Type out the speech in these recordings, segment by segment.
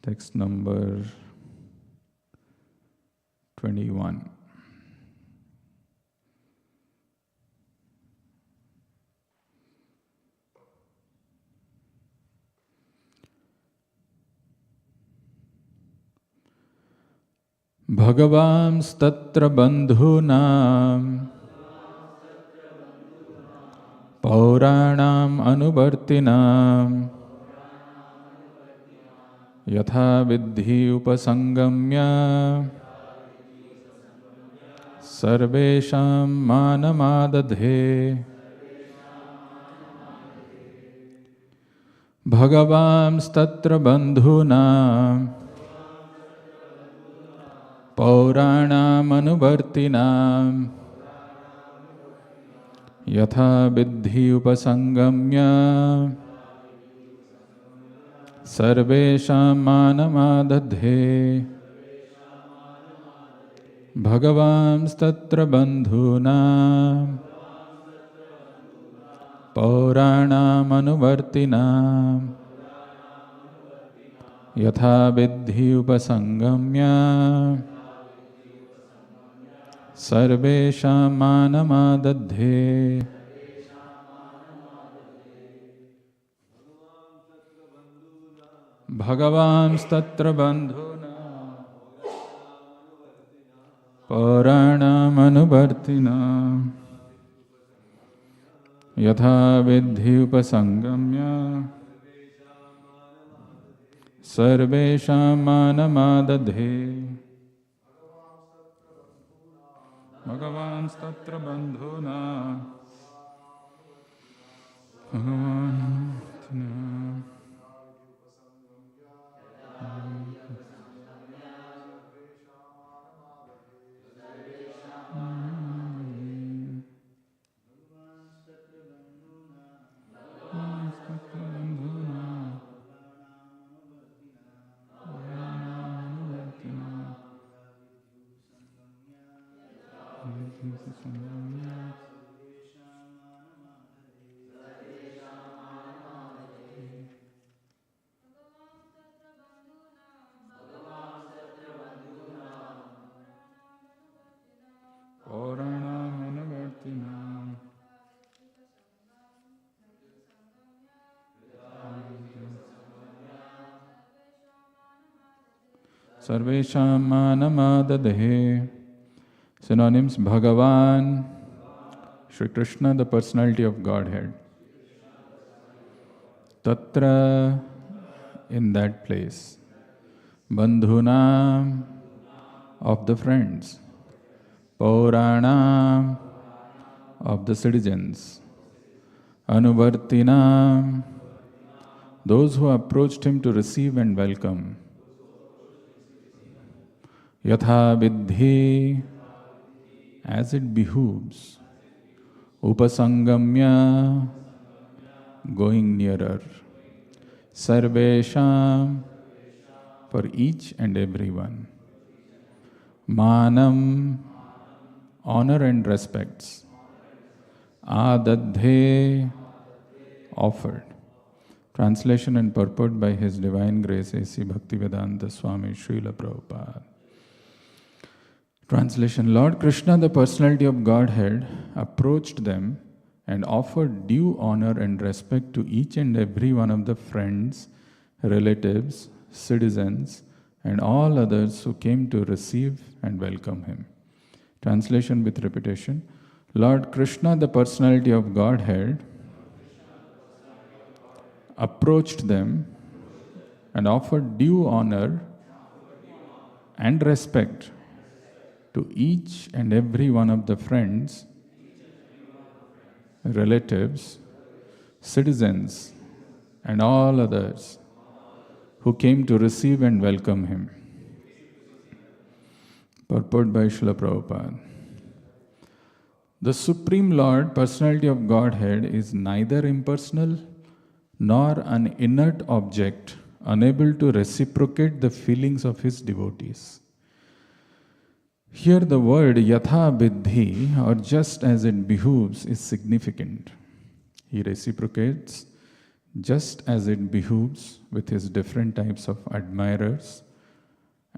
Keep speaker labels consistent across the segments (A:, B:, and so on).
A: Text number 21. Bhagavamstatra bandhunam pauranam anuvartinam yatha vidhi upasangamya sarvesham manamadadhe. Bhagavamstatra bandhunam pauranam anuvartinam yatha vidhi upasangamya sarvesham manamadadhe. Bhagavamstatra bandhunam pauranam anuvartinam yatha vidhi upasangamya sarvesham manamadadhe. Bhagavamstatra bandhunam pauranam anuvartinam yatha vidhi upasangamya sarvesham manamadadhe. Bhagavamstatra bandhunam Sarvesham manamadadhe. Synonyms: Bhagavan, Shri Krishna, the personality of Godhead. Tatra, in that place. Bandhunam, of the friends. Pauranam, of the citizens. Anuvartinam, those who approached him to receive and welcome. Yatha vidhi, as it behooves. Upasangamya, going nearer. Sarvesham, for each and every one. Manam, honor and respects. Adadhe, offered. Translation and purport by His Divine Grace A.C. Bhaktivedanta Swami Srila Prabhupada. Translation: Lord Krishna, the personality of Godhead, approached them and offered due honor and respect to each and every one of the friends, relatives, citizens, and all others who came to receive and welcome him. Translation with repetition: Lord Krishna, the personality of Godhead, approached them and offered due honor and respect to each and every one of the friends, relatives, citizens, and all others who came to receive and welcome him. Purport by Srila Prabhupada. The Supreme Lord, personality of Godhead, is neither impersonal nor an inert object unable to reciprocate the feelings of his devotees. Here the word yatha vidhi, or just as it behooves, is significant. He reciprocates just as it behooves with his different types of admirers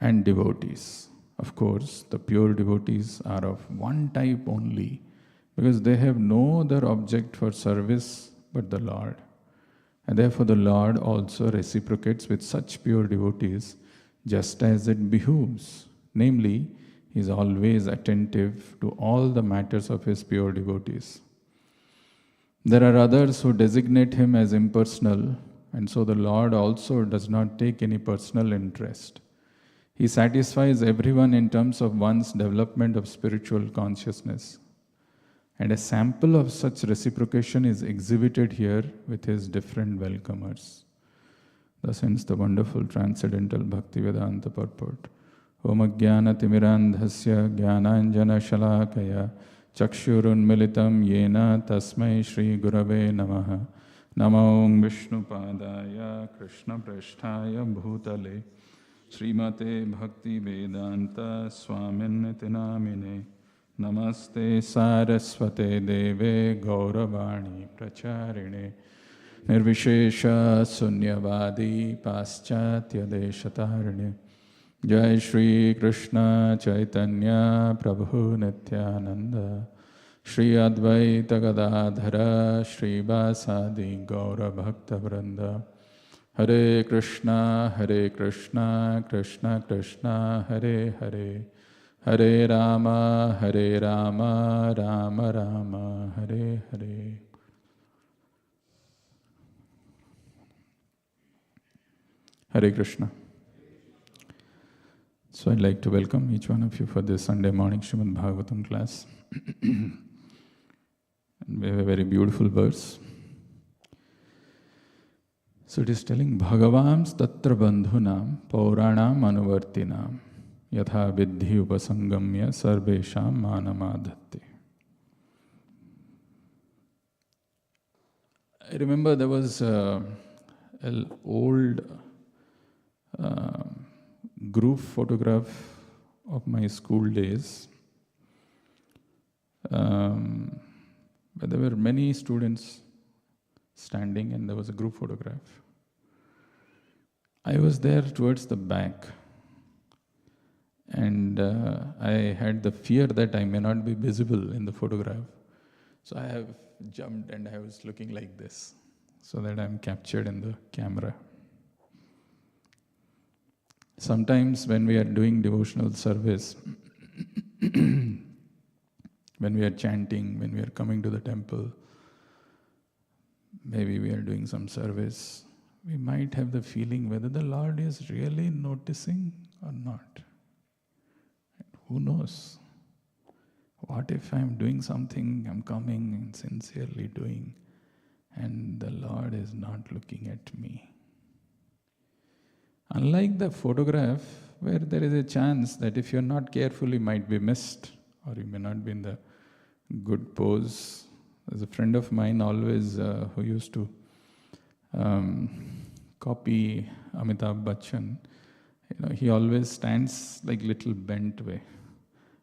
A: and devotees. Of course, the pure devotees are of one type only, because they have no other object for service but the Lord. And therefore the Lord also reciprocates with such pure devotees just as it behooves. Namely, he is always attentive to all the matters of his pure devotees. There are others who designate him as impersonal, and so the Lord also does not take any personal interest. He satisfies everyone in terms of one's development of spiritual consciousness. And a sample of such reciprocation is exhibited here with his different welcomers. Thus ends the wonderful transcendental Bhaktivedanta purport. Om Jnana Timirandhasya Jnananjana Shalakaya Chakshurunmilitam Yena Tasmai Shri Gurave Namaha Namo Vishnu Padaya Krishna Prasthaya Bhutale Srimate Bhakti Vedanta Swaminiti Namine Namaste Saraswate Deve Gauravani Pracharine Nirvishesha Sunyavadi Paschatya Deshatarine Jai Shri Krishna Chaitanya Prabhu Nityananda Shri Advaita Gadadhara Shri Vasadi Gaura Bhakta Vrinda Hare Krishna Krishna Krishna Hare Hare Hare Rama Rama Rama Hare Hare. Hare Krishna. So I'd like to welcome each one of you for this Sunday morning Srimad Bhagavatam class. And we have a very beautiful verse. So it is telling Bhagavams tatra bandhunam pauranam anuvartinam yatha vidhi upasangamya sarvesham manamadhatti. I remember there was an old group photograph of my school days, where there were many students standing and there was a group photograph. I was there towards the back, and I had the fear that I may not be visible in the photograph. So I have jumped and I was looking like this, so that I'm captured in the camera. Sometimes when we are doing devotional service, when we are chanting, when we are coming to the temple, maybe we are doing some service, we might have the feeling whether the Lord is really noticing or not. Who knows? What if I'm doing something, I'm coming and sincerely doing, and the Lord is not looking at me? Unlike the photograph, where there is a chance that if you're not careful, you might be missed, or you may not be in the good pose. There's a friend of mine always who used to copy Amitabh Bachchan. He always stands like little bent way.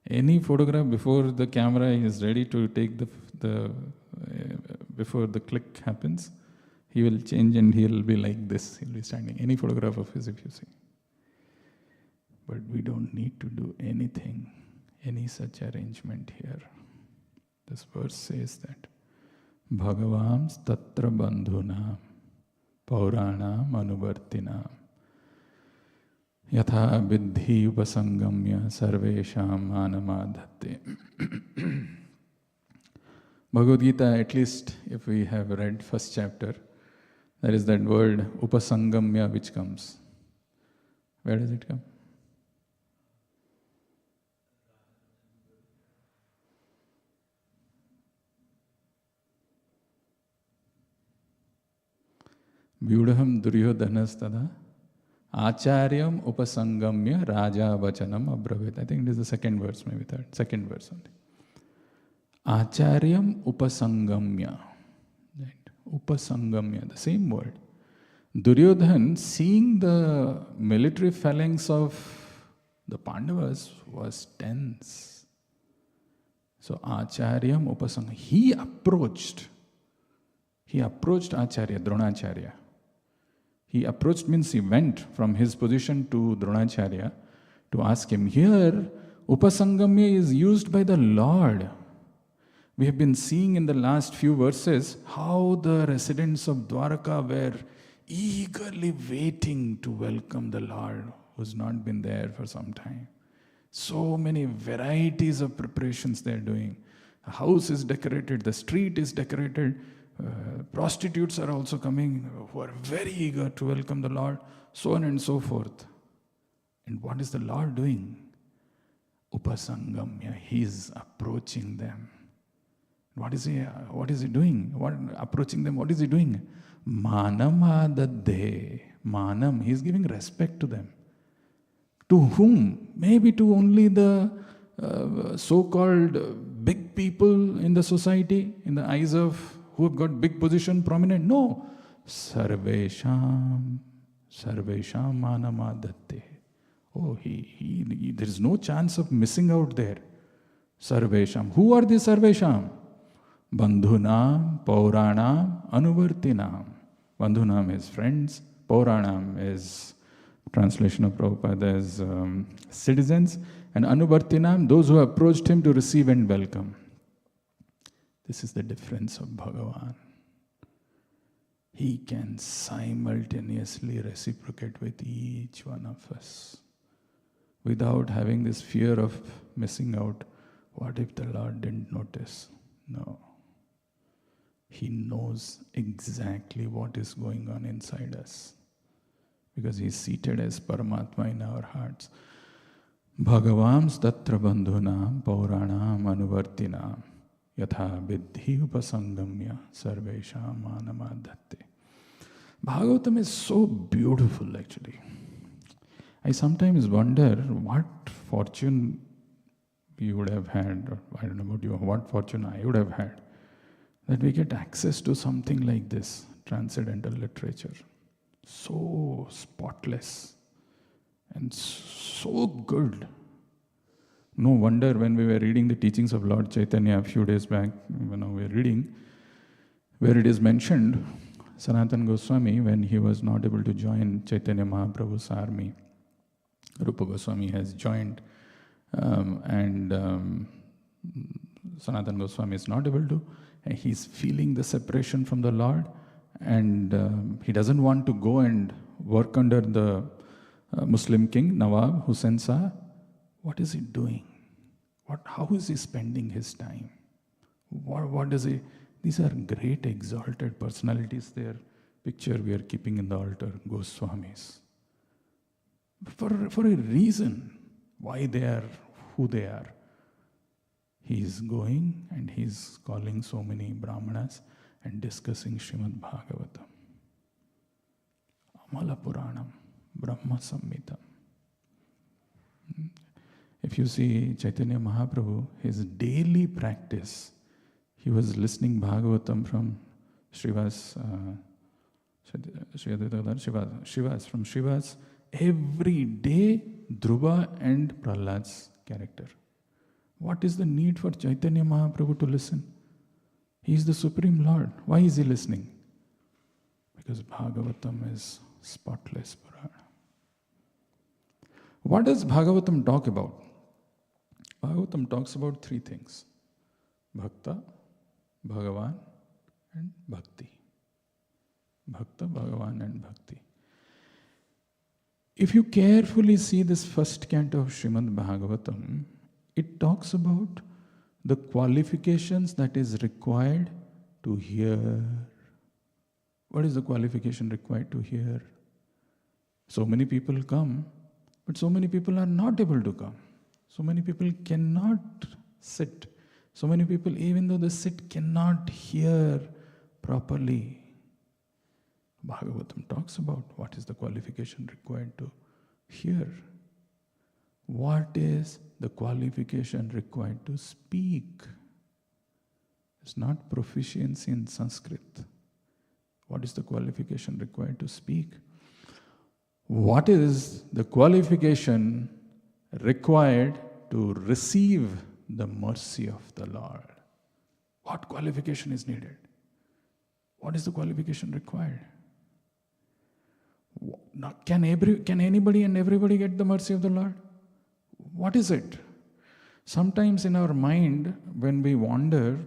A: Any photograph before the camera is ready to take before the click happens, he will change and he'll be like this. He'll be standing. Any photograph of his, if you see. But we don't need to do anything, any such arrangement here. This verse says that Bhagavams tatra bandhunam pauranam anuvartinam yatha vidhi upasangamya sarvesham manamadhatti. Bhagavad Gita, at least if we have read first chapter, there is that word upasangamya which comes. Where does it come? Vyudham duryodhanastada acharyam upasangamya raja vachanam abravit. I think this is the second verse, maybe third. Second verse only. Acharyam upasangamya. Right. Upasangamya, the same word. Duryodhan, seeing the military phalanx of the Pandavas, was tense. So Acharyam upasangamya. He approached. He approached Acharya, Dronacharya. He approached means he went from his position to Dronacharya to ask him. Here, Upasangamya is used by the Lord. We have been seeing in the last few verses how the residents of Dwaraka were eagerly waiting to welcome the Lord who's not been there for some time. So many varieties of preparations they're doing. The house is decorated, the street is decorated. Prostitutes are also coming who are very eager to welcome the Lord, so on and so forth. And what is the Lord doing? Upasangamya, He is approaching them. What is He doing? Approaching them, what is He doing? Manamadadde. Manam, He is giving respect to them. To whom? Maybe to only the so-called big people in the society, in the eyes of who have got big position, prominent. No. Sarvesham manamadatte. Oh, there is no chance of missing out there. Sarvesham. Who are these Sarvesham? Bandhunam, Pauranam, Anuvartinam. Bandhunam is friends. Pauranam is translation of Prabhupada as citizens. And Anuvartinam, those who approached him to receive and welcome. This is the difference of Bhagavan. He can simultaneously reciprocate with each one of us without having this fear of missing out. What if the Lord didn't notice? No. He knows exactly what is going on inside us because He is seated as Paramatma in our hearts. Bhagavams tatra bandhunam pauranam anuvartinam yatha viddhi upasangamya sarvesham manamadatte. Bhagavatam is so beautiful actually. I sometimes wonder what fortune you would have had, or I don't know about you, what fortune I would have had, that we get access to something like this, transcendental literature. So spotless and so good. No wonder when we were reading the teachings of Lord Chaitanya a few days back, we were reading, where it is mentioned, Sanatana Goswami, when he was not able to join Chaitanya Mahaprabhu's army, Rupa Goswami has joined, and Sanatana Goswami is not able to, and he's feeling the separation from the Lord, and he doesn't want to go and work under the Muslim king, Nawab Hussain Shah. What is he doing? How is he spending his time? What is he? These are great exalted personalities. Their picture we are keeping in the altar, Goswamis. For a reason, why they are who they are. He is going and he is calling so many Brahmanas and discussing Srimad Bhagavatam, Amala Puranam, Brahma Samhitam. If you see Chaitanya Mahaprabhu, his daily practice, he was listening Bhagavatam from Shivas, from Shivas, every day Dhruva and Prahlad's character. What is the need for Chaitanya Mahaprabhu to listen? He is the Supreme Lord. Why is he listening? Because Bhagavatam is spotless Purana. What does Bhagavatam talk about? Bhagavatam talks about three things: Bhakta, Bhagavan, and Bhakti. Bhakta, Bhagavan, and Bhakti. If you carefully see this first canto of Srimad Bhagavatam, it talks about the qualifications that is required to hear. What is the qualification required to hear? So many people come, but so many people are not able to come. So many people cannot sit. So many people, even though they sit, cannot hear properly. Bhagavatam talks about what is the qualification required to hear. What is the qualification required to speak? It's not proficiency in Sanskrit. What is the qualification required to speak? What is the qualification required to receive the mercy of the Lord? What qualification is needed? What is the qualification required? Can anybody and everybody get the mercy of the Lord? What is it? Sometimes in our mind, when we wonder,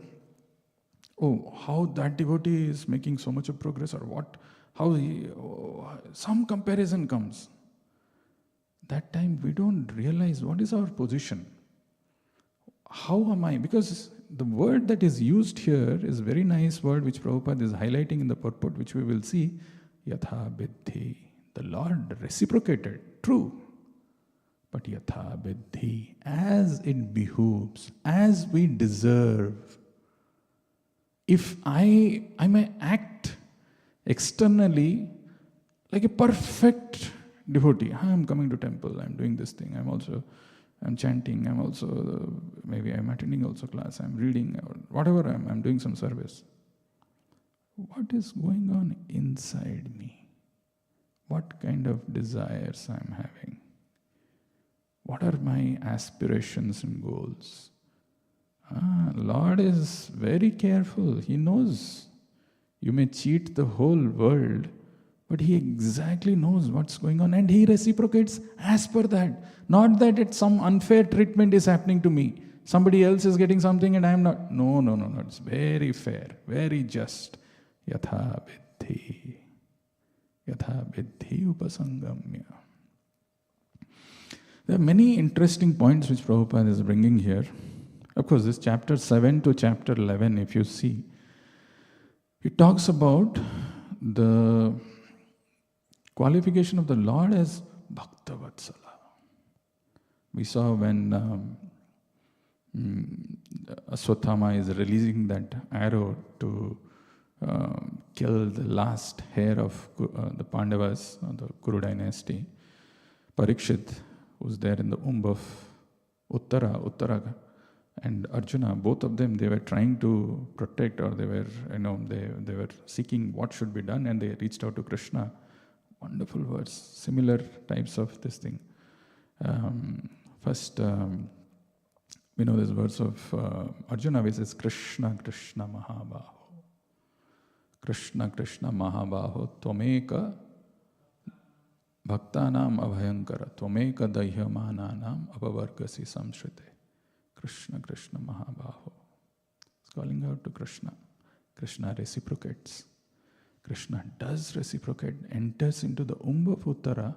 A: how that devotee is making so much of progress, or some comparison comes. That time we don't realize what is our position. How am I? Because the word that is used here is a very nice word which Prabhupada is highlighting in the purport, which we will see. Yatha Biddhi. The Lord reciprocated, true. But Yatha Biddhi, as it behooves, as we deserve. If I may act externally like a perfect devotee. I'm coming to temple, I'm doing this thing, I'm chanting, maybe I'm attending also class, I'm reading, or whatever, I'm doing some service. What is going on inside me? What kind of desires I'm having? What are my aspirations and goals? Lord is very careful. He knows you may cheat the whole world, but He exactly knows what's going on, and He reciprocates as per that. Not that it's some unfair treatment is happening to me. Somebody else is getting something and I'm not. No. It's very fair, very just. Yatha Biddhi. Yatha Biddhi Upasangamya. There are many interesting points which Prabhupada is bringing here. Of course, this chapter 7 to chapter 11, if you see, it talks about the qualification of the Lord as Bhakta Vatsala. We saw when Aswathama is releasing that arrow to kill the last heir of the Pandavas, the Kuru dynasty, Parikshit, who's there in the womb of Uttara, and Arjuna, both of them, they were trying to protect, or they were seeking what should be done, and they reached out to Krishna. Wonderful verse, similar types of this thing. First, we know this verse of Arjuna, which says, Krishna, Krishna Mahabaho. Krishna, Krishna Mahabaho, Tvameka Bhaktanam Abhayankara, Tvameka Dahyamananam Apavargasi Samshrite. Krishna, Krishna Mahabaho. It's calling out to Krishna. Krishna reciprocates. Krishna does reciprocate, enters into the womb of Uttara,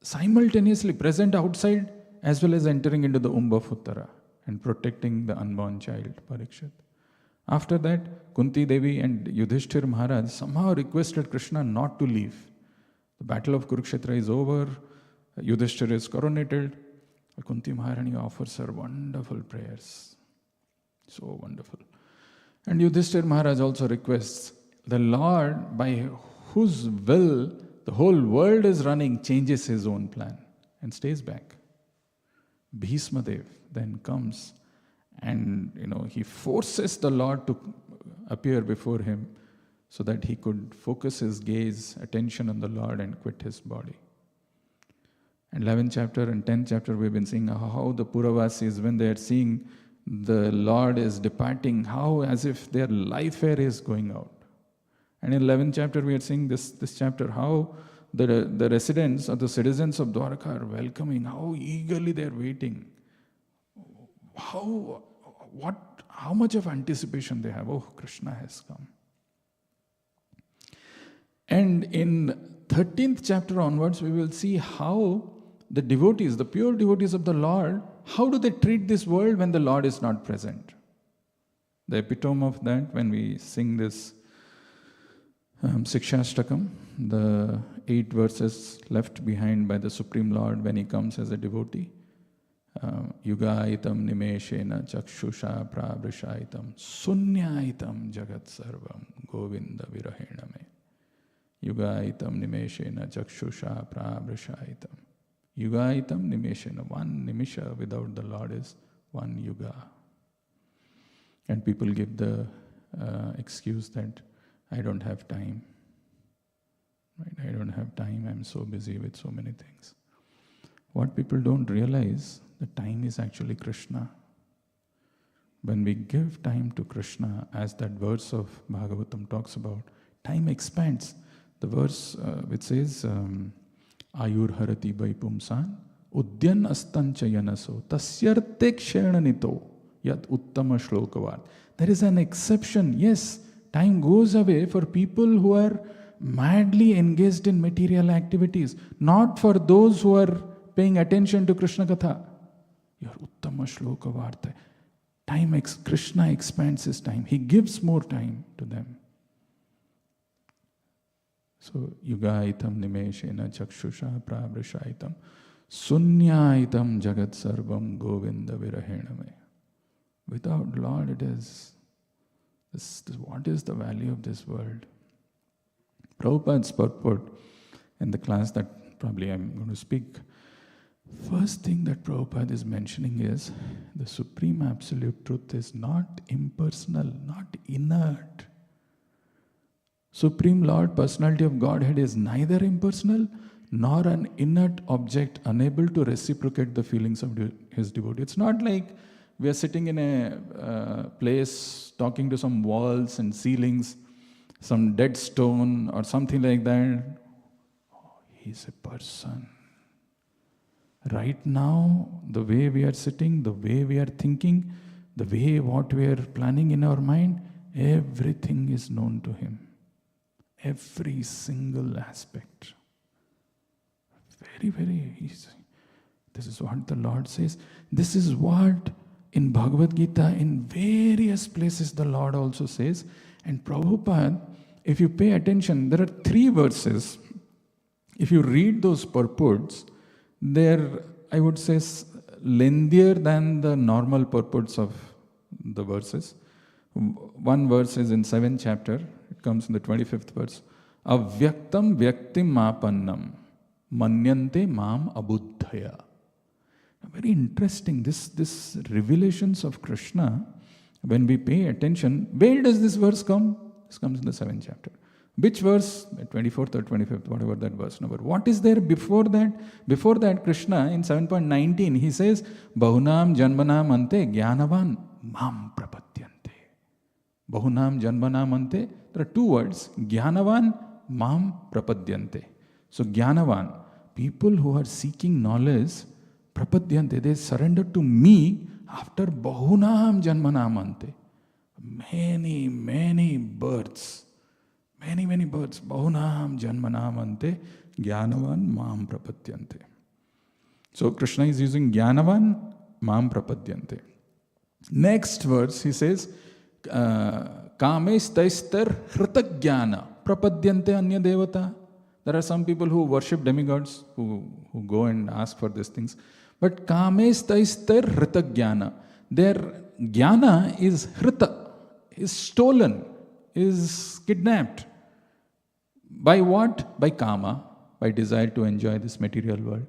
A: simultaneously present outside as well as entering into the womb of Uttara and protecting the unborn child, Parikshit. After that, Kunti Devi and Yudhishthir Maharaj somehow requested Krishna not to leave. The battle of Kurukshetra is over, Yudhishthir is coronated. Kunti Maharani offers her wonderful prayers. So wonderful. And Yudhishthir Maharaj also requests the Lord, by whose will the whole world is running, changes his own plan and stays back. Bhisma Dev then comes and he forces the Lord to appear before him so that he could focus his gaze, attention on the Lord and quit his body. And 11th chapter and 10th chapter we've been seeing how the Puravasis, when they are seeing the Lord is departing, how as if their life air is going out. And in 11th chapter we are seeing this chapter, how the residents or the citizens of Dwarka are welcoming, how eagerly they are waiting. How much of anticipation they have. Oh, Krishna has come. And in 13th chapter onwards, we will see how the devotees, the pure devotees of the Lord, how do they treat this world when the Lord is not present? The epitome of that, when we sing this Sikshashtakam, the 8 verses left behind by the Supreme Lord when He comes as a devotee. Yugaitam nimeshena chakshusha prabrishaitam sunyaitam jagat sarvam govinda virahena me. Yugaitam nimeshena chakshusha prabrishaitam. Yugaitam nimeshena, one nimisha without the Lord is one yuga. And people give the excuse that I don't have time. Right? I don't have time, I'm so busy with so many things. What people don't realize, the time is actually Krishna. when we give time to Krishna, as that verse of Bhagavatam talks about, time expands. The verse which says, Ayur harati vaipumsan, udyan astancha yanaso, tasyarte kshenanito, yat uttama shlokavat. There is an exception. Yes, time goes away for people who are madly engaged in material activities, not for those who are paying attention to Krishna Katha. Your uttama shlokavartha. Krishna expands his time. He gives more time to them. So, yugaitam nimeshena chakshusha pravrishaitam sunyaitam jagat sarvam govinda virahename. Without Lord, it is what is the value of this world? Prabhupada's purport in the class that probably I'm going to speak, first thing that Prabhupada is mentioning is the Supreme Absolute Truth is not impersonal, not inert. Supreme Lord, Personality of Godhead, is neither impersonal nor an inert object unable to reciprocate the feelings of his devotee. It's not like we are sitting in a place talking to some walls and ceilings, some dead stone or something like that. Oh, he's a person. Right now, the way we are sitting, the way we are thinking, the way what we are planning in our mind, everything is known to him. Every single aspect. Very, very easy. This is what the Lord says. This is what in Bhagavad Gita, in various places, the Lord also says. And Prabhupada, if you pay attention, there are 3 verses. If you read those purports, they're, I would say, lengthier than the normal purports of the verses. One verse is in 7th chapter. It comes in the 25th verse. Avyaktam vyaktim mapannam manyante mam abuddhaya. Very interesting. This revelations of Krishna, when we pay attention, where does this verse come? This comes in the 7th chapter. Which verse? 24th or 25th, whatever that verse number. What is there before that? Before that, Krishna in 7.19, he says, Bahunam janmanam ante jnanavan mam prapadyante. Bahunam janmanam ante. There are 2 words. Jnanavan, mam prapadyante. So jnanavan, people who are seeking knowledge, prapadyante, they surrender to me after bahunam janmanam ante. Many, many births. Many, many births. Bahunam janmanam ante jnanavan mam prapadyante. So Krishna is using jnanavan mam prapadyante. Next verse, he says, Kamestaistar hritagyana prapadyante anya devata. There are some people who worship demigods, who go and ask for these things. But kamestaistar hritagyana. Their jnana is hrita, is stolen, is kidnapped. By what? By kama, by desire to enjoy this material world.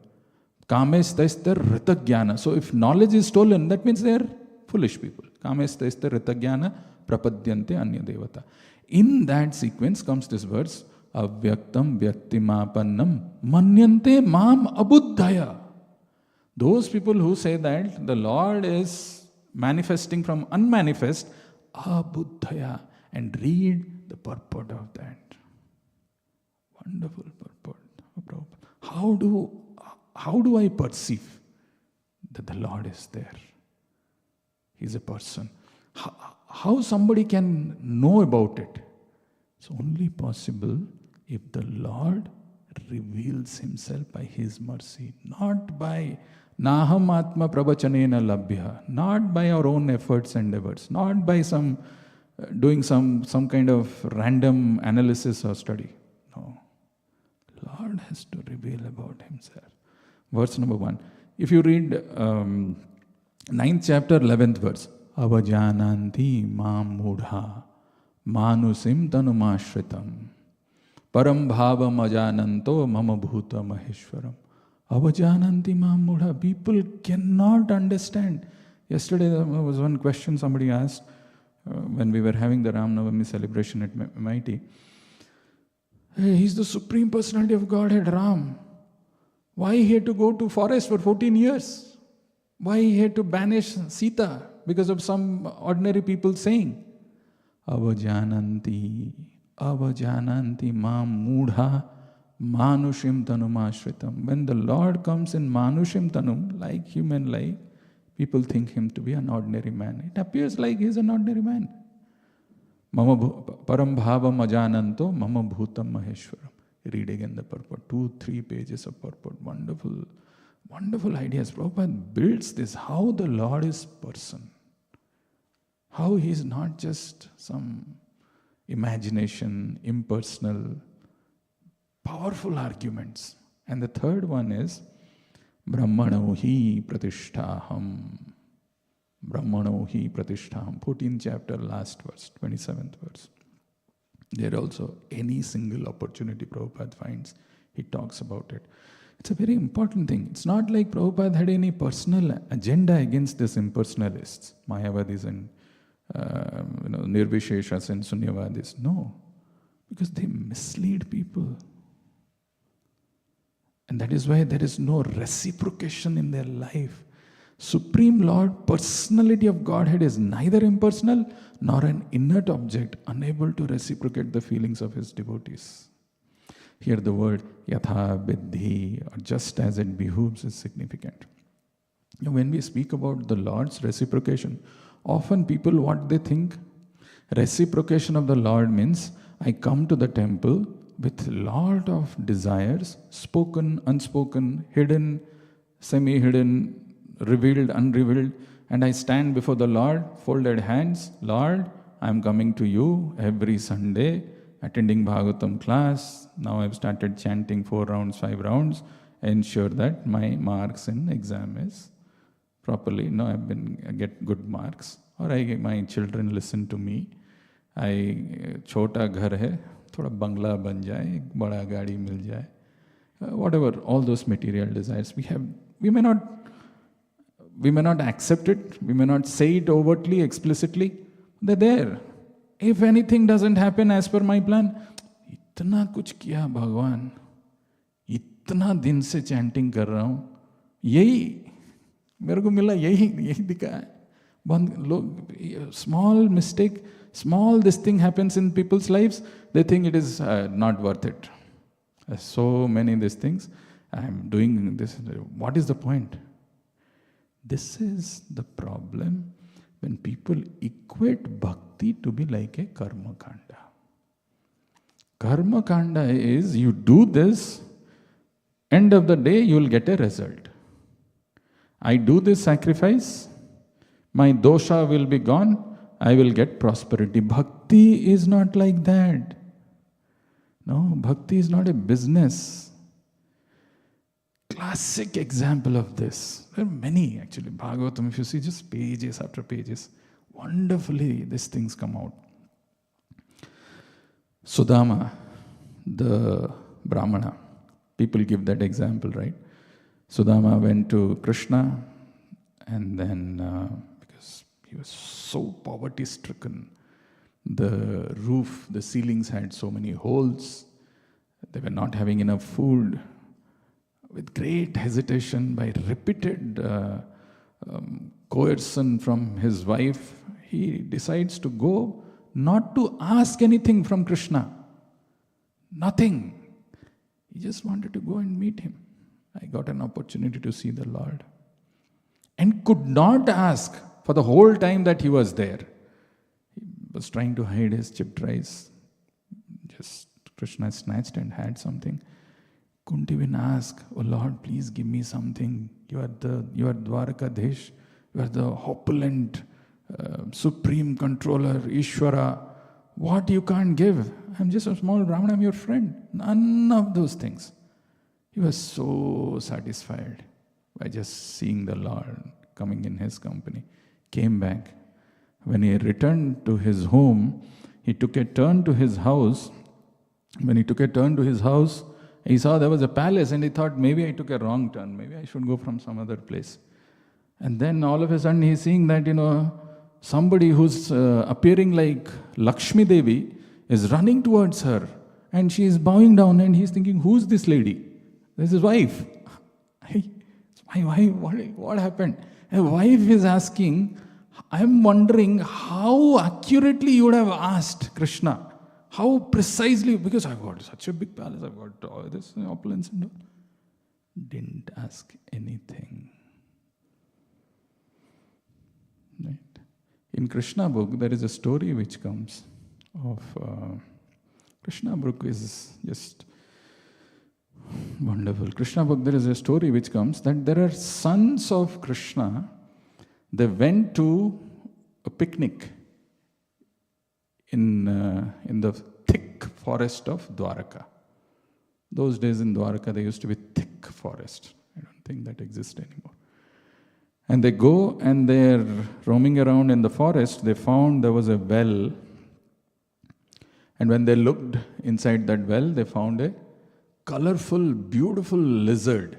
A: Kamestaistar hritagyana. So if knowledge is stolen, that means they are foolish people. Kamestaistar hritagyana prapadyante anya devata. In that sequence comes this verse, avyaktam vyaktimapannam manyante mam abuddhaya. Those people who say that the Lord is manifesting from unmanifest, abuddhaya, and read the purport of that. Wonderful purport. How do I perceive that the Lord is there? He's a person. How somebody can know about it? It's only possible if the Lord reveals himself by his mercy, not by naham atma prabachanena labhya, not by our own efforts and endeavors, not by doing some kind of random analysis or study. No. Lord has to reveal about himself. Verse number 1. If you read 9th chapter, 11th verse, avajananti mam mudha manusim tanumashritam param bhavam ajananto mama bhuta maheshwaram. Avajananti mam mudha. People cannot understand. Yesterday there was one question somebody asked when we were having the Ram Navami celebration at MIT. Hey, he's the Supreme Personality of Godhead, Ram. Why he had to go to forest for 14 years? Why he had to banish Sita? because of some ordinary people saying, avajananti mam mudha manushim tanum ashritam. When the Lord comes in manushim tanum, like human life, people think him to be an ordinary man. It appears like he is an ordinary man. Mama param bhavam ajananto mama bhutam maheshwaram. Read again the purport. 2-3 pages of purport. Wonderful, wonderful ideas. Prabhupada builds this, how the Lord is person. How he is not just some imagination, impersonal, powerful arguments. And the third one is, Brahmano hi pratishtaham. Brahmano hi pratishtaham. 14th chapter, last verse, 27th verse. There also, any single opportunity Prabhupada finds, he talks about it. It's a very important thing. It's not like Prabhupada had any personal agenda against these impersonalists, Mayavadis and Nirvisheshas and Sunyavadis. No, because they mislead people. And that is why there is no reciprocation in their life. Supreme Lord, personality of Godhead is neither impersonal nor an inert object, unable to reciprocate the feelings of his devotees. Here the word yatha viddhi, or just as it behooves, is significant. When we speak about the Lord's reciprocation, often people, what they think? Reciprocation of the Lord means, I come to the temple with lot of desires, spoken, unspoken, hidden, semi-hidden, revealed, unrevealed, and I stand before the Lord, folded hands, Lord, I am coming to you every Sunday, attending Bhagavatam class. Now I have started chanting 4 rounds, 5 rounds, ensure that my marks in exam is properly. Now I get good marks, or my children listen to me. Chota ghar hai, thoda bangla ban jaye, bada gaadi mil jaye. Whatever, all those material desires we may not accept it, we may not say it overtly, explicitly. They're there. If anything doesn't happen as per my plan, itna kuch kiya Bhagwan, itna din se chanting kar raha hu, yahi मेरे को मिला, यही दिखा है. Small mistake, small this thing happens in people's lives, they think it is not worth it. So many these things, I am doing this. What is the point? This is the problem when people equate bhakti to be like a karma kanda. Karma kanda is, you do this, end of the day you will get a result. I do this sacrifice, my dosha will be gone, I will get prosperity. Bhakti is not like that. No, bhakti is not a business. Classic example of this. There are many actually. Bhagavatam, if you see just pages after pages, wonderfully these things come out. Sudama, the Brahmana, people give that example, right? Sudama went to Krishna, and then because he was so poverty-stricken, the roof, the ceilings had so many holes, they were not having enough food. With great hesitation, by repeated coercion from his wife, he decides to go, not to ask anything from Krishna. Nothing. He just wanted to go and meet him. I got an opportunity to see the Lord. And could not ask for the whole time that he was there. He was trying to hide his chipped rice. Just Krishna snatched and had something. Couldn't even ask, oh Lord, please give me something. You are Dwarkadhish. You are the opulent, supreme controller, Ishvara. What you can't give? I'm just a small Brahmana, I'm your friend. None of those things. He was so satisfied by just seeing the Lord coming in his company. Came back. When he returned to his home, he took a turn to his house. When he took a turn to his house, he saw there was a palace, and he thought, maybe I took a wrong turn. Maybe I should go from some other place. And then all of a sudden he's seeing that, somebody who's appearing like Lakshmi Devi is running towards her. And she is bowing down, and he's thinking, who's this lady? This is his wife. My wife, what happened? A wife is asking, I'm wondering how accurately you would have asked Krishna. How precisely, because I've got such a big palace, I've got all this opulence and all. Didn't ask anything. Right? In Krishna book, there is a story which comes of Krishna book is just wonderful. Krishna book, there is a story which comes that there are sons of Krishna. They went to a picnic in the thick forest of Dwaraka. Those days in Dwaraka, there used to be thick forest. I don't think that exists anymore. And they go and they're roaming around in the forest. They found there was a well. And when they looked inside that well, they found a colorful, beautiful lizard.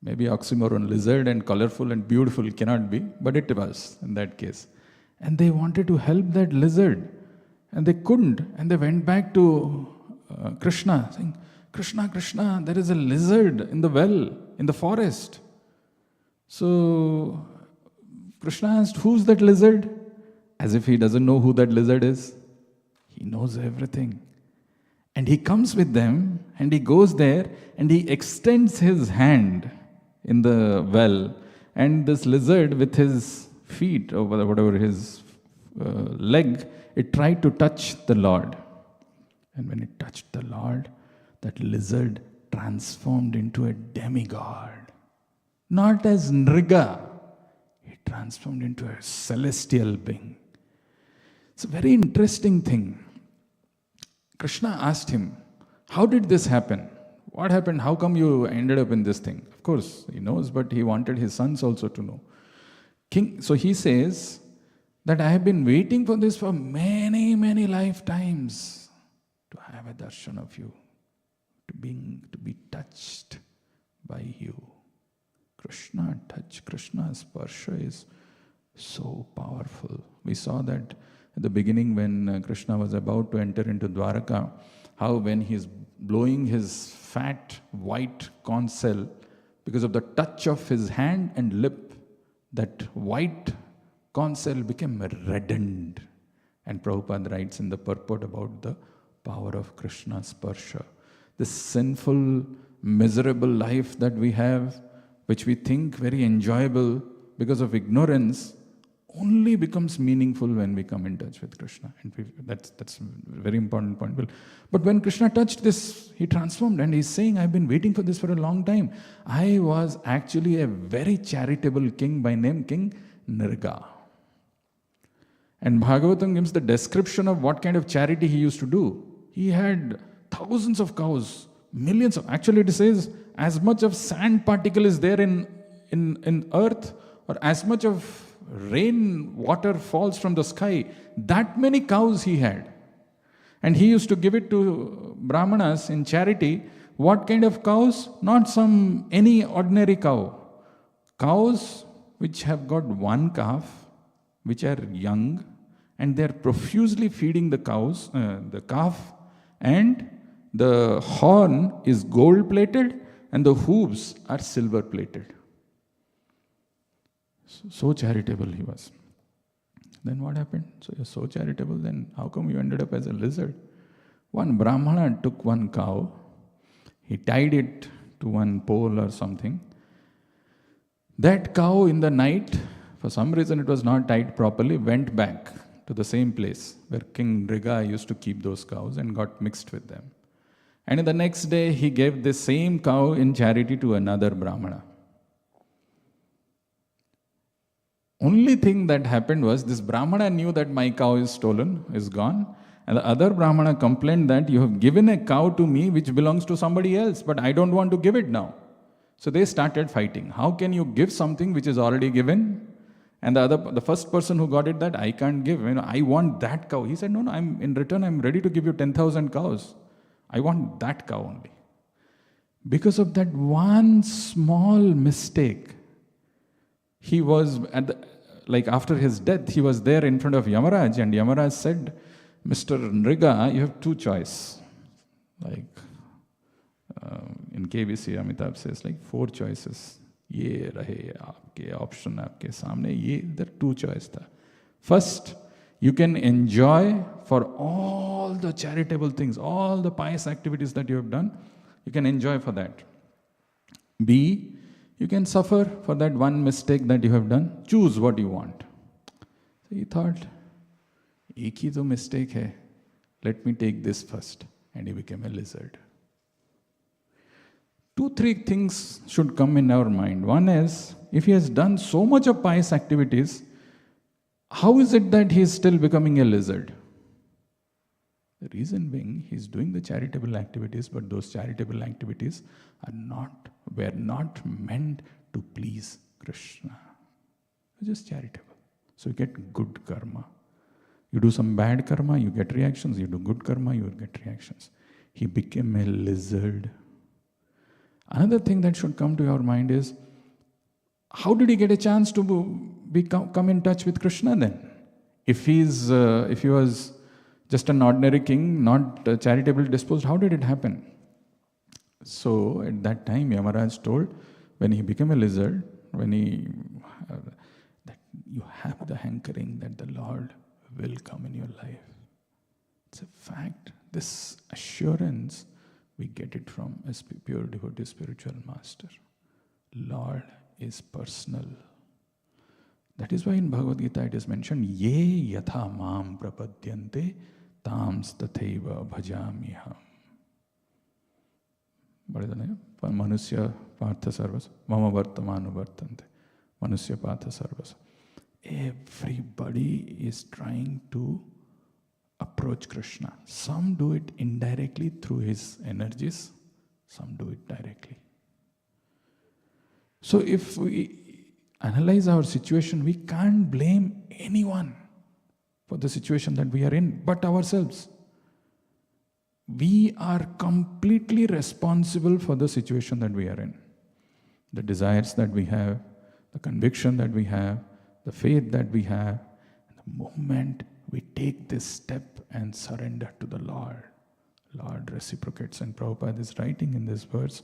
A: Maybe oxymoron, lizard and colorful and beautiful cannot be, but it was in that case. And they wanted to help that lizard. And they couldn't. And they went back to Krishna, saying, Krishna, Krishna, there is a lizard in the well, in the forest. So Krishna asked, who's that lizard? As if he doesn't know who that lizard is. He knows everything. And he comes with them, and he goes there, and he extends his hand in the well, and this lizard with his feet, or whatever his leg, it tried to touch the Lord. And when it touched the Lord, that lizard transformed into a demigod. Not as Nriga, it transformed into a celestial being. It's a very interesting thing. Krishna asked him, how did this happen? What happened? How come you ended up in this thing? Of course, he knows, but he wanted his sons also to know. So he says that I have been waiting for this for many, many lifetimes, to have a darshan of you, to be touched by you. Krishna touch, Krishna sparsha is so powerful. We saw that at the beginning when Krishna was about to enter into Dwaraka, how when he's blowing his fat white conch shell, because of the touch of his hand and lip, that white conch shell became reddened. And Prabhupada writes in the purport about the power of Krishna sparsha. This sinful, miserable life that we have, which we think very enjoyable because of ignorance, only becomes meaningful when we come in touch with Krishna. And that's a very important point. But when Krishna touched this, he transformed, and he's saying, I've been waiting for this for a long time. I was actually a very charitable king by name King Nriga. And Bhagavatam gives the description of what kind of charity he used to do. He had thousands of cows, millions of, actually it says, as much of sand particle is there in earth, or as much of rain water falls from the sky, that many cows he had. And he used to give it to brahmanas in charity. What kind of cows? Not any ordinary cow. Cows which have got one calf, which are young, and they are profusely feeding the calf, and the horn is gold plated and the hooves are silver plated. So charitable he was. Then what happened? So you're so charitable, then how come you ended up as a lizard? One Brahmana took one cow, he tied it to one pole or something. That cow in the night, for some reason it was not tied properly, went back to the same place where King Nriga used to keep those cows and got mixed with them. And the next day he gave the same cow in charity to another Brahmana. Only thing that happened was this Brahmana knew that my cow is stolen, is gone. And the other Brahmana complained that you have given a cow to me which belongs to somebody else, but I don't want to give it now. So they started fighting. How can you give something which is already given? And the first person who got it, that I can't give. I want that cow. He said, no, in return, I'm ready to give you 10,000 cows. I want that cow only. Because of that one small mistake, he was after his death, he was there in front of Yamaraj, and Yamaraj said, Mr. Nriga, you have two choices. In KBC, Amitabh says, 4 choices. ये रहे आपके option आपके सामने, ये इधर 2 choice था. First, you can enjoy for all the charitable things, all the pious activities that you have done, you can enjoy for that. B, you can suffer for that one mistake that you have done. Choose what you want. So he thought, एक ही तो mistake है, let me take this first. And he became a lizard. 2-3 things should come in our mind. One is, if he has done so much of pious activities, how is it that he is still becoming a lizard? The reason being, he is doing the charitable activities, but those charitable activities were not meant to please Krishna. They're just charitable. So you get good karma. You do some bad karma, you get reactions. You do good karma, you will get reactions. He became a lizard. Another thing that should come to your mind is, how did he get a chance to come in touch with Krishna then? If he was just an ordinary king, not charitably disposed, how did it happen? So at that time, Yamaraj told, when he became a lizard, that you have the hankering that the Lord will come in your life. It's a fact. This assurance, we get it from a pure devotee spiritual master. Lord is personal. That is why in Bhagavad Gita it is mentioned, Ye yatha mam prapadyante tams tathaiva bhajamiham. What is the name? Manusya partha sarvas. Mama vartamanu vartante. Manusya partha sarvas. Everybody is trying to approach Krishna. Some do it indirectly through his energies. Some do it directly. So if we analyze our situation, we can't blame anyone for the situation that we are in, but ourselves. We are completely responsible for the situation that we are in. The desires that we have, the conviction that we have, the faith that we have. The moment we take this step and surrender to the Lord, Lord reciprocates. And Prabhupada is writing in this verse,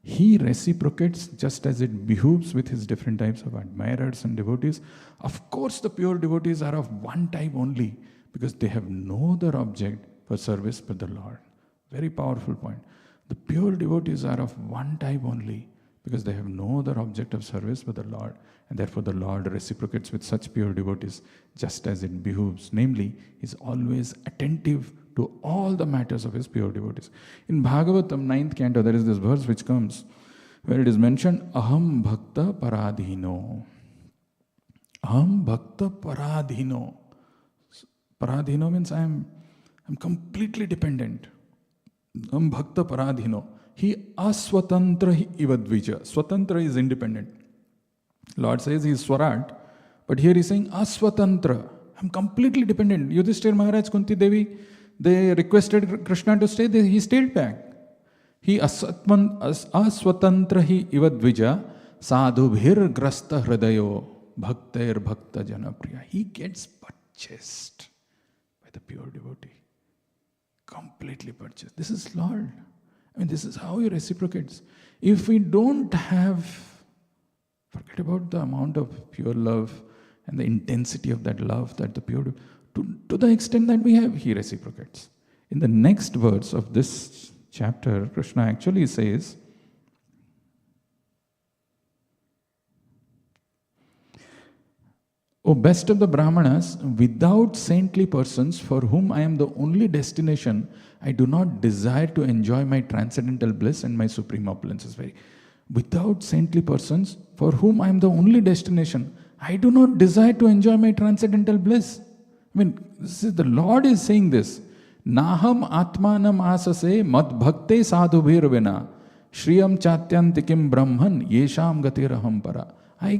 A: he reciprocates just as it behooves with his different types of admirers and devotees. Of course, the pure devotees are of one type only, because they have no other object for service but the Lord. Very powerful point. The pure devotees are of one type only, because they have no other object of service but the Lord. And therefore the Lord reciprocates with such pure devotees just as it behooves. Namely, he is always attentive to all the matters of his pure devotees. In Bhagavatam, 9th canto, there is this verse which comes, where it is mentioned, Aham bhakta paradhino. Aham bhakta paradhino. Paradhino means I'm completely dependent. Aham bhakta paradhino. He aswatantra ivadvija. Swatantra is independent. Lord says he is Swarat, but here he is saying aswatantra. I'm completely dependent. Yudhishthira Maharaj, Kunti Devi, they requested Krishna to stay, he stayed back. He aswatantra hi ivadvija sadhubhir grasta hradayo bhaktair bhakta janapriya. He gets purchased by the pure devotee. Completely purchased. This is Lord. I mean, this is how he reciprocates. If we don't have, forget about the amount of pure love and the intensity of that love that the pure, to the extent that we have, he reciprocates. In the next verse of this chapter, Krishna actually says, O best of the Brahmanas, without saintly persons for whom I am the only destination, I do not desire to enjoy my transcendental bliss and my supreme opulences. Without saintly persons for whom I am the only destination, I do not desire to enjoy my transcendental bliss. I mean, the Lord is saying this. Naham atmanam asase mad bhakte sadhubhir vina shriyam chatyantikim brahman yesham gatiraham para. I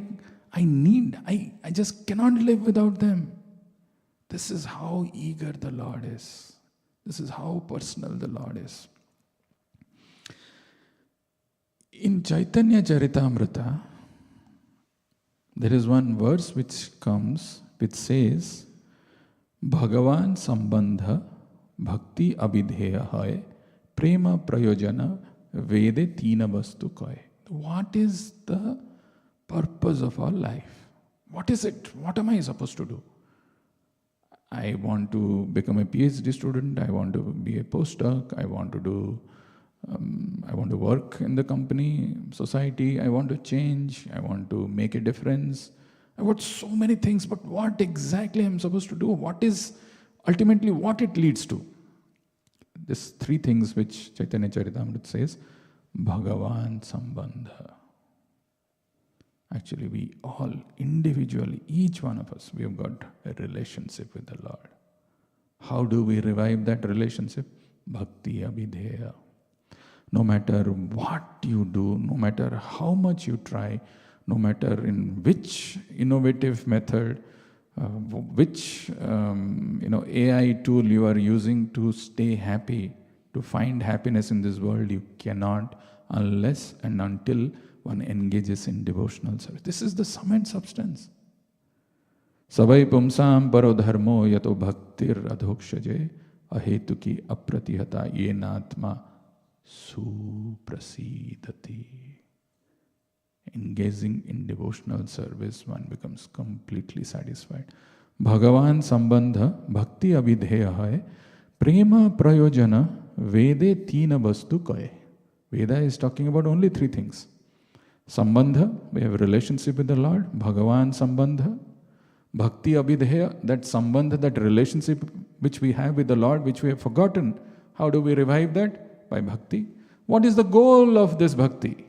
A: just cannot live without them. This is how eager the Lord is. This is how personal the Lord is. In Chaitanya Charitamrita, there is one verse which says, Bhagavan sambandha bhakti abhidheya hai prema prayojana vede tina vastu koi. What is the purpose of our life? What is it? What am I supposed to do? I want to become a PhD student. I want to be a postdoc. I want to work in the company, society. I want to change. I want to make a difference. I want so many things, but what exactly I'm supposed to do? What is ultimately what it leads to? These three things which Chaitanya Charitamrita says, Bhagavan Sambandha. Actually, we all individually, each one of us, we have got a relationship with the Lord. How do we revive that relationship? Bhakti Abhidheya. No matter what you do, no matter how much you try, no matter in which innovative method, which AI tool you are using to stay happy, to find happiness in this world, you cannot unless and until one engages in devotional service. This is the sum and substance. Savai pumsam paro dharmo yato bhaktir adhokshaje ahetuki apratihata yenatma suprasidati. Engaging in devotional service, one becomes completely satisfied. Bhagavan Sambandha Bhakti Abhidheya hai Prema Prayojana Vede Tina Vastu Kaya. Veda is talking about only three things. Sambandha, we have a relationship with the Lord. Bhagavan Sambandha. Bhakti Abhidheya, that Sambandha, that relationship which we have with the Lord, which we have forgotten. How do we revive that? By Bhakti. What is the goal of this Bhakti?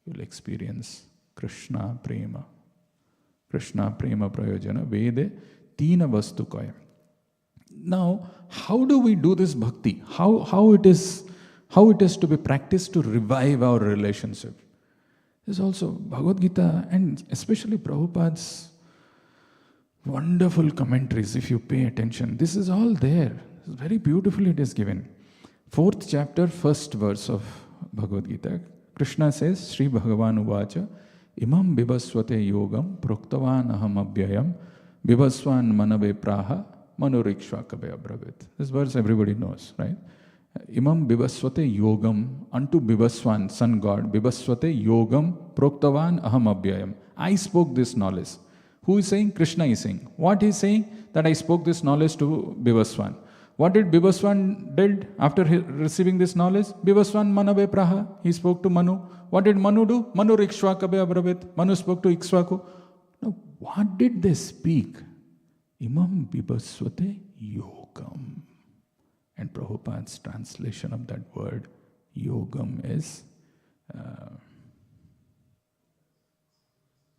A: You will experience Krishna Prema. Krishna Prema Prayojana Vede Tina Vastu Kaya. Now, how do we do this Bhakti? How it is to be practiced to revive our relationship? There's also Bhagavad Gita and especially Prabhupada's wonderful commentaries, if you pay attention. This is all there. Very beautifully it is given. 4th chapter, 1st verse of Bhagavad Gita. Krishna says, Sri Bhagavan Uvacha, Imam Bibaswate Yogam Proktavan Aham Abhyayam Bibaswan Manave Praha Manurikshva Kabe Abravit. This verse everybody knows, right? Imam Bibaswate Yogam, unto Bibaswan, sun god, Bibaswate Yogam Proktavan Aham Abhyayam. I spoke this knowledge. Who is saying? Krishna is saying. What he is saying? That I spoke this knowledge to Bibaswan. What did Bibaswan did after receiving this knowledge? Bibaswan Manave Praha. He spoke to Manu. What did Manu do? Manu Rikshwakabe Abravit. Manu spoke to Ikshwaku. Now, what did they speak? Imam Bibaswate Yogam. And Prabhupada's translation of that word, Yogam, is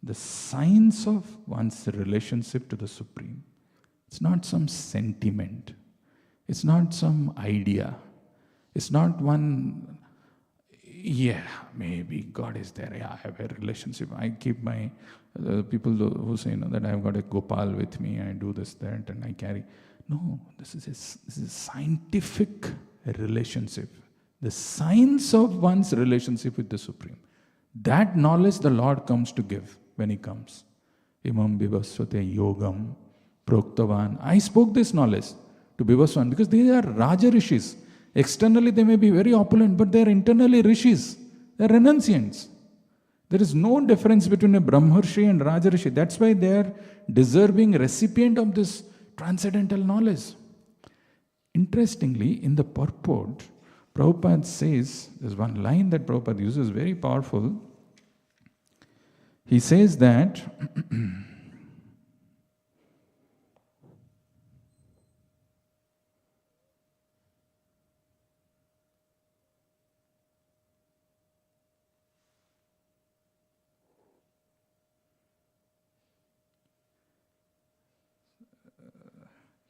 A: the science of one's relationship to the Supreme. It's not some sentiment. It's not some idea. It's not one, maybe God is there. Yeah, I have a relationship. I keep my, people who say that I've got a Gopal with me, I do this, that, and I carry. No, this is a scientific relationship. The science of one's relationship with the Supreme. That knowledge the Lord comes to give when He comes. Imam Bibaswate Yogam Proktavan. I spoke this knowledge to Bibaswan because they are Raja Rishis. Externally they may be very opulent, but they are internally Rishis. They are renunciants. There is no difference between a Brahmarshi and Raja Rishi. That's why they are deserving recipient of this transcendental knowledge. Interestingly, in the purport, Prabhupada says, there's one line that Prabhupada uses, very powerful. He says that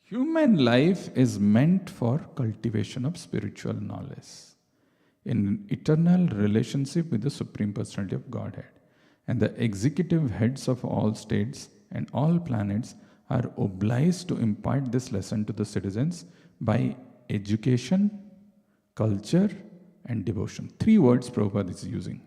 A: human life is meant for cultivation of spiritual knowledge in eternal relationship with the Supreme Personality of Godhead. And the executive heads of all states and all planets are obliged to impart this lesson to the citizens by education, culture, and devotion. 3 words Prabhupada is using.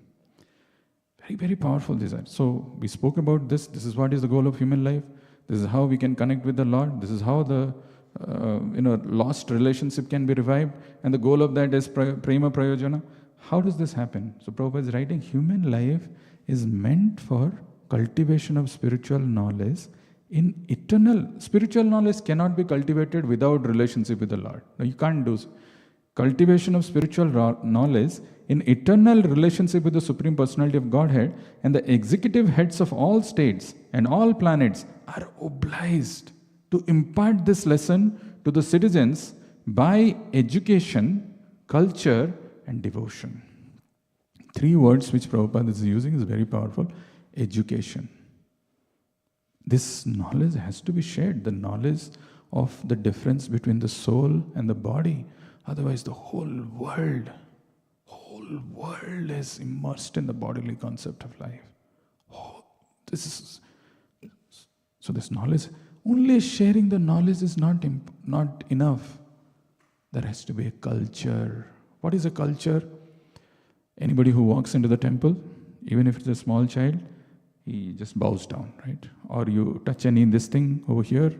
A: Very, very powerful these are. So we spoke about this. This is what is the goal of human life. This is how we can connect with the Lord. This is how the lost relationship can be revived. And the goal of that is Prema Prayojana. How does this happen? So Prabhupada is writing, human life is meant for cultivation of spiritual knowledge in eternal. Spiritual knowledge cannot be cultivated without relationship with the Lord. No, you can't do so. Cultivation of spiritual knowledge in eternal relationship with the Supreme Personality of Godhead, and the executive heads of all states and all planets are obliged to impart this lesson to the citizens by education, culture, and devotion. 3 words which Prabhupada is using is very powerful. Education. This knowledge has to be shared, the knowledge of the difference between the soul and the body. Otherwise, the whole world is immersed in the bodily concept of life. So this knowledge, only sharing the knowledge is not enough. There has to be a culture. What is a culture? Anybody who walks into the temple, even if it's a small child, he just bows down, right? Or you touch this thing over here,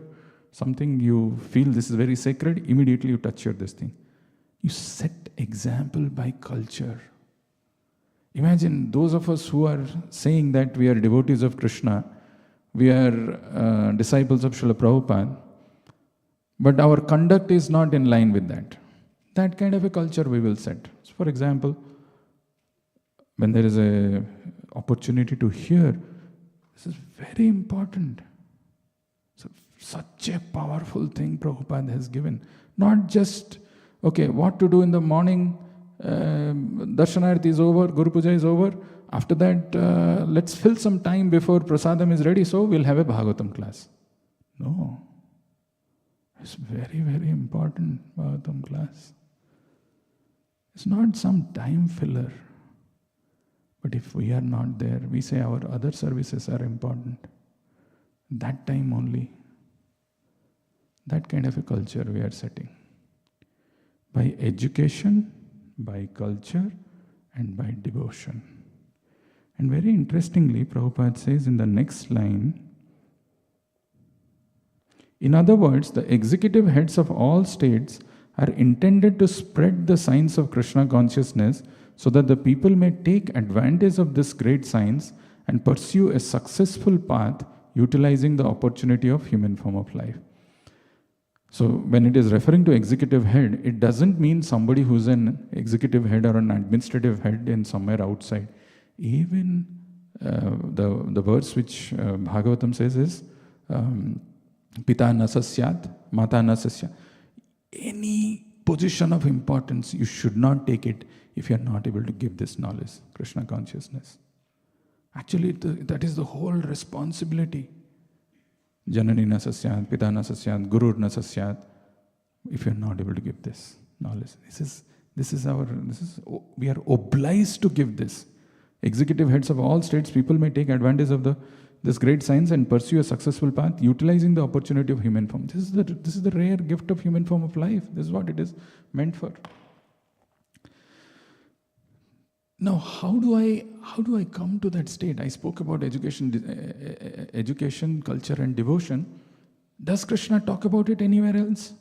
A: something you feel this is very sacred, immediately you touch this thing. You set example by culture. Imagine those of us who are saying that we are devotees of Krishna, we are disciples of Srila Prabhupada, but our conduct is not in line with that. That kind of a culture we will set. So for example, when there is an opportunity to hear, this is very important. So such a powerful thing Prabhupada has given. Not just, okay, what to do in the morning, Darshanarthi is over, Guru Puja is over. After that, let's fill some time before Prasadam is ready, so we'll have a Bhagavatam class. No. It's very, very important, Bhagavatam class. It's not some time filler. But if we are not there, we say our other services are important. That time only. That kind of a culture we are setting. By education, by culture, and by devotion. And very interestingly, Prabhupada says in the next line, in other words, the executive heads of all states are intended to spread the science of Krishna consciousness so that the people may take advantage of this great science and pursue a successful path utilizing the opportunity of human form of life. So when it is referring to executive head, it doesn't mean somebody who's an executive head or an administrative head in somewhere outside. Even the verse which Bhagavatam says is Pita nasasyat, Mata nasasyat. Any position of importance, you should not take it if you are not able to give this knowledge, Krishna consciousness. Actually, that is the whole responsibility. Janani nasasyat, Pita nasasyat, Guru nasasyat. If you are not able to give this knowledge, we are obliged to give this. Executive heads of all states, people may take advantage of this great science and pursue a successful path, utilizing the opportunity of human form. This is the rare gift of human form of life. This is what it is meant for. Now, how do I come to that state? I spoke about education, culture, and devotion. Does Krishna talk about it anywhere else?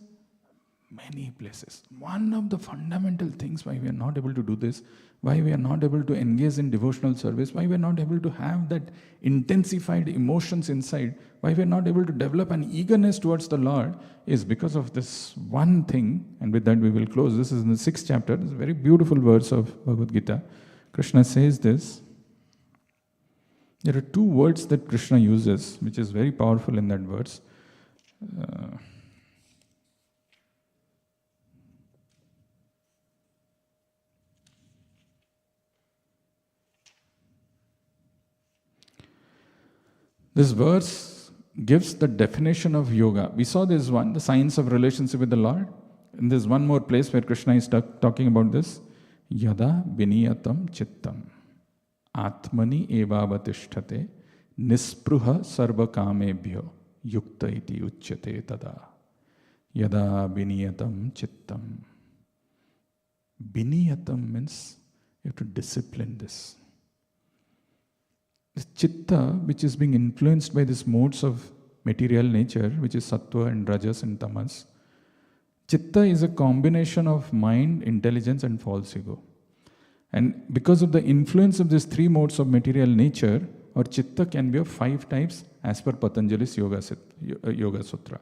A: Many places. One of the fundamental things why we are not able to do this, why we are not able to engage in devotional service, why we are not able to have that intensified emotions inside, why we are not able to develop an eagerness towards the Lord, is because of this one thing. And with that we will close. This is in the 6th chapter. It's a very beautiful verse of Bhagavad Gita. Krishna says this. There are 2 words that Krishna uses, which is very powerful in that verse. This verse gives the definition of yoga. We saw this one, the science of relationship with the Lord. And there's one more place where Krishna is talking about this. Yada viniyatam chittam atmani evavatishthate nispruha sarva kamebhyo yukta iti uchyate tada. Yada viniyatam chittam. Viniyatam means you have to discipline this. This chitta, which is being influenced by these modes of material nature, which is sattva and rajas and tamas. Chitta is a combination of mind, intelligence and false ego. And because of the influence of these three modes of material nature, our chitta can be of 5 types as per Patanjali's Yoga Sutra.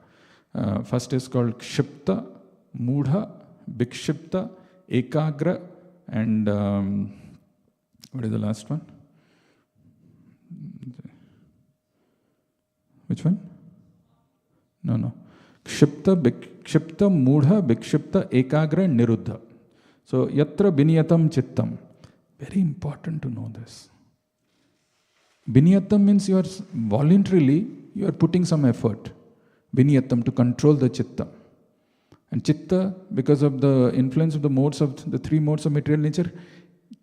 A: First is called Kshipta, Mudha, Vikshipta, Ekagra, and what is the last one? Which one? No. Kshipta, Mudha, Vikshipta, Ekagra, and Niruddha. So, Yatra Biniyatam Chittam. Very important to know this. Biniyatam means you are voluntarily, you are putting some effort. Biniyatam, to control the chitta. And chitta, because of the influence of the 3 modes of material nature,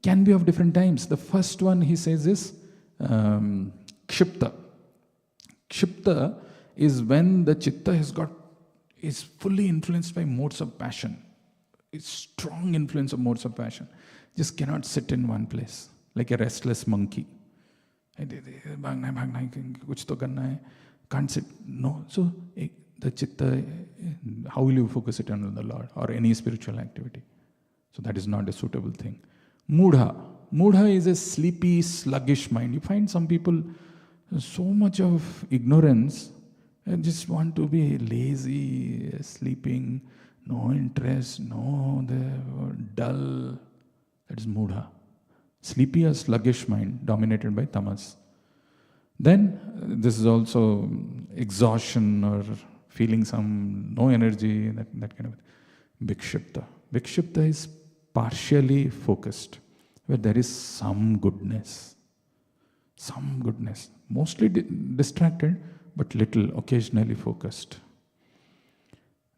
A: can be of different times. The first one he says is Kshipta. Kshipta is when the chitta is fully influenced by modes of passion. It's strong influence of modes of passion. Just cannot sit in one place, like a restless monkey. Can't sit. No. So the chitta, how will you focus it on the Lord or any spiritual activity? So that is not a suitable thing. Mudha. Mudha is a sleepy, sluggish mind. You find some people so much of ignorance and just want to be lazy, sleeping, no interest, they're dull. That is Mudha. Sleepy or sluggish mind dominated by tamas. Then this is also exhaustion or feeling no energy, that kind of Vikshipta. Vikshipta is partially focused, where there is some goodness. Mostly distracted, but little, occasionally focused.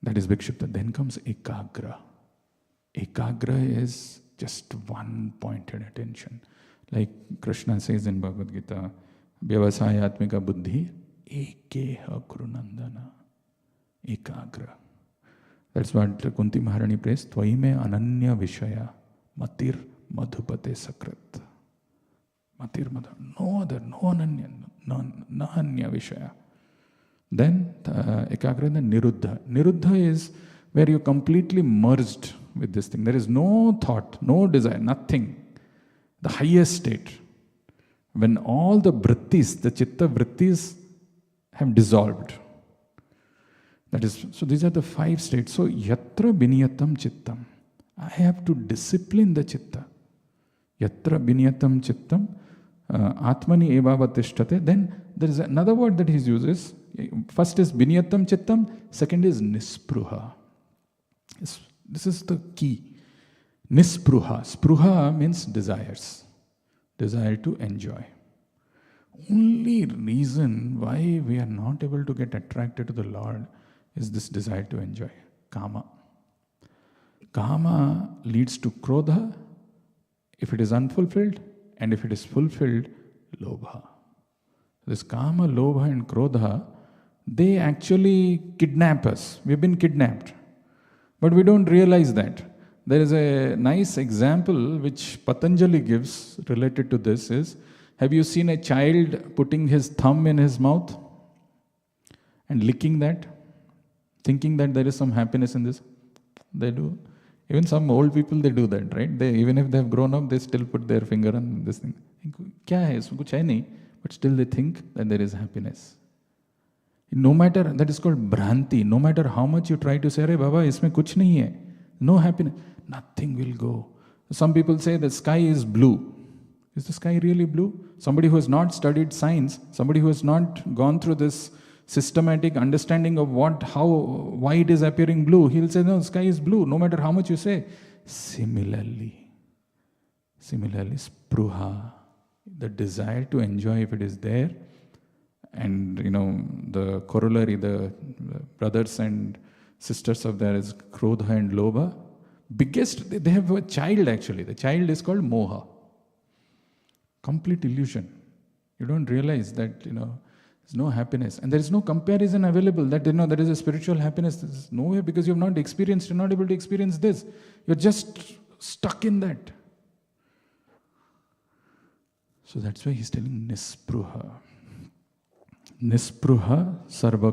A: That is Vikshipta. Then comes Ekagra. Ekagra is just one pointed attention. Like Krishna says in Bhagavad Gita, Vyavasayatmika buddhi ekeha krunandana. Ekagra. That's what Kunti Maharani prays. Tvaime ananya vishaya matir madhupate sakrat. Matir madhu. No other, no ananya, no anya vishaya. Then Ekagra, then Niruddha. Niruddha is where you completely merged with this thing. There is no thought, no desire, nothing. The highest state. When all the vrittis, the chitta vrittis have dissolved. That is, so these are the 5 states. So yatra biniyatam chittam. I have to discipline the chitta. Yatra biniyatam chittam. Atmani evavatishtate. Then there is another word that he uses. First is biniyatam chittam. Second is nispruha. This is the key. Nispruha. Spruha means desires. Desire to enjoy. Only reason why we are not able to get attracted to the Lord is this desire to enjoy. Kama. Kama leads to krodha if it is unfulfilled, and if it is fulfilled, lobha. This kama, lobha and krodha, they actually kidnap us. We've been kidnapped. But we don't realize that. There is a nice example which Patanjali gives related to this is, have you seen a child putting his thumb in his mouth and licking that? Thinking that there is some happiness in this? They do. Even some old people, they do that, right? Even if they have grown up, they still put their finger on this thing. Kya hai? Isme kuch hai nahi. But still they think that there is happiness. No matter, that is called bhranti. No matter how much you try to say, "Arey Baba, isme kuch nahi hai. No happiness." Nothing will go. Some people say the sky is blue. Is the sky really blue? Somebody who has not studied science, somebody who has not gone through this systematic understanding of why it is appearing blue, he'll say, no, the sky is blue, no matter how much you say. Similarly, spruha, the desire to enjoy, if it is there, and the corollary, the brothers and sisters of there is krodha and lobha. They have a child actually. The child is called moha. Complete illusion. You don't realize that, there's no happiness. And there is no comparison available that, there is a spiritual happiness. There's no way, because you're not able to experience this. You're just stuck in that. So that's why he's telling nispruha. Nispruha sarva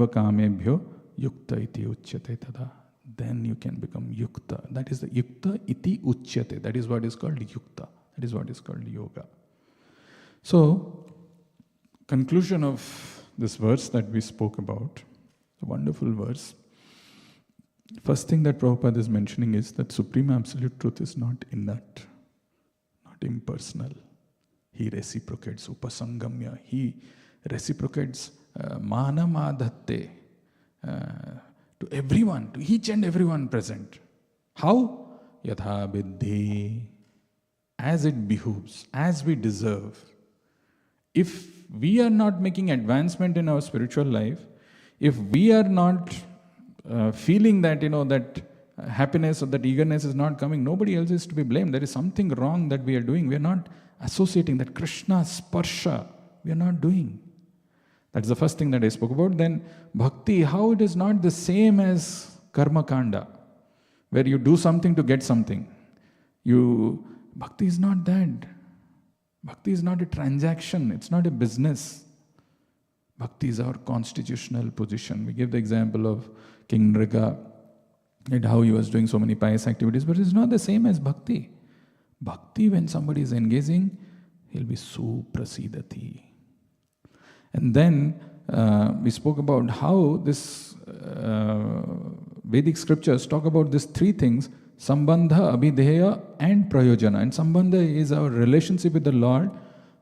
A: kamebhyo yukta iti uchyate tada. then you can become yukta. That is the yukta iti uchyate. That is what is called yukta. That is what is called yoga. So, conclusion of this verse that we spoke about, a wonderful verse. First thing that Prabhupada is mentioning is that Supreme Absolute Truth is not inert, not impersonal. He reciprocates, upasangamya. He reciprocates manamadhatte to everyone, to each and everyone present. How? Yatha viddhi, as it behooves, as we deserve. If we are not making advancement in our spiritual life, if we are not feeling that, that happiness or that eagerness is not coming, nobody else is to be blamed. There is something wrong that we are doing. We are not associating that Krishna sparsha. We are not doing. That's the first thing that I spoke about. Then bhakti, how it is not the same as karma kanda, where you do something to get something. Bhakti is not that. Bhakti is not a transaction. It's not a business. Bhakti is our constitutional position. We give the example of King Nrika and how he was doing so many pious activities, but it's not the same as bhakti. Bhakti, when somebody is engaging, he'll be suprasidati. And then we spoke about how this Vedic scriptures talk about these three things: Sambandha, Abhidheya, and Prayojana. And Sambandha is our relationship with the Lord.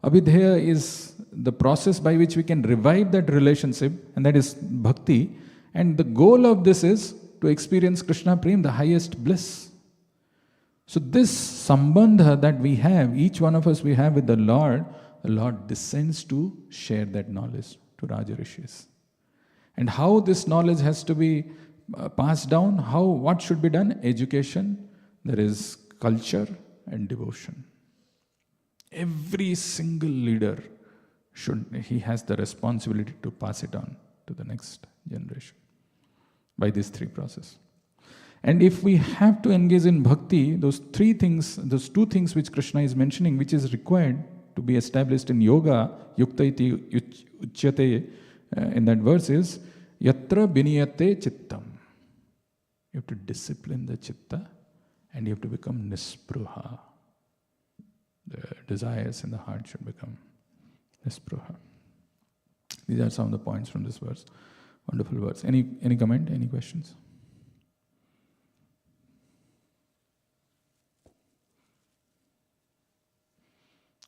A: Abhidheya is the process by which we can revive that relationship, and that is bhakti. And the goal of this is to experience Krishna Prem, the highest bliss. So this Sambandha that we have, each one of us we have with the Lord descends to share that knowledge to Raja Rishis. And how this knowledge has to be passed down, what should be done? Education, there is culture and devotion. Every single leader he has the responsibility to pass it on to the next generation by these three processes. And if we have to engage in bhakti, those two things which Krishna is mentioning, which is required to be established in yoga, yukta iti uchyate, in that verse is yatra biniyate chittam. You have to discipline the chitta and you have to become nispruha. The desires in the heart should become nispruha. These are some of the points from this verse. Wonderful verse. Any comment? Any questions?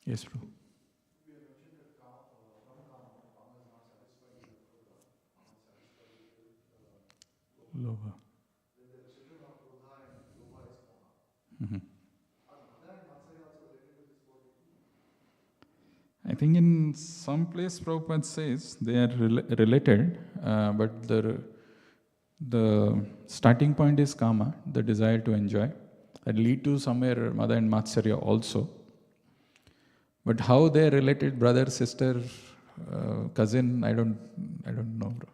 A: Yes, Prabhu. Lova. Mm-hmm. I think in some place Prabhupada says they are related, but the starting point is kama, the desire to enjoy. That lead to somewhere Mada and Matsarya also. But how they are related, brother, sister, cousin, I don't know, bro.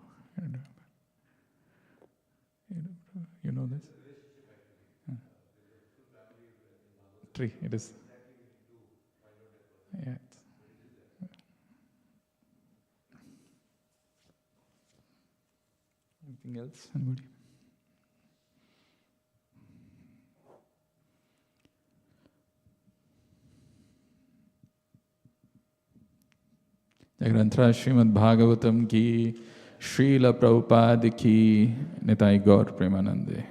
A: You know this? Tree, it is. Yeah. Anything else? Anybody? Grantha Srimad Bhagavatam ki, Srila Prabhupada ki, Nitai Gaur Premanande.